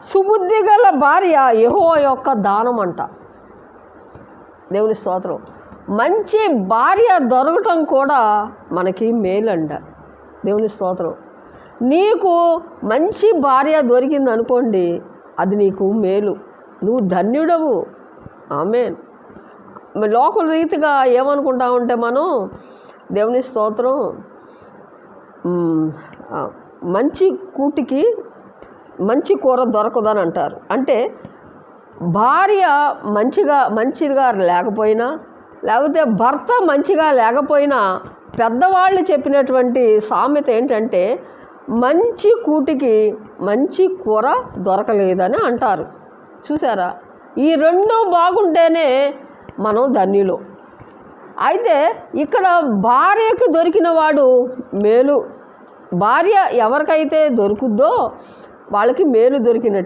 సుబుద్ధి గల భార్య యెహోవా యొక్క దానం అంట. దేవుని స్తోత్రం. మంచి భార్య దొరకటం కూడా మనకి మేలంట. దేవుని స్తోత్రం. నీకు మంచి భార్య దొరికింది అనుకోండి, అది నీకు మేలు, నువ్వు ధన్యుడవు. ఆమేన్. లోకల్ రీతిగా ఏమనుకుంటా ఉంటే మనం, దేవుని స్తోత్రం, మంచి కూటికి మంచి కూర దొరకదని అంటారు. అంటే భార్య మంచిగా లేకపోయినా, లేకపోతే భర్త మంచిగా లేకపోయినా, పెద్దవాళ్ళు చెప్పినటువంటి సామెత ఏంటంటే మంచి కూటికి మంచి కూర దొరకలేదని అంటారు. చూసారా? ఈ రెండు బాగుంటేనే మనం ధన్యులు. అయితే ఇక్కడ భార్యకు దొరికిన వాడు మేలు. భార్య ఎవరికైతే దొరుకుద్దో వాళ్ళకి మేలు దొరికినట్టు.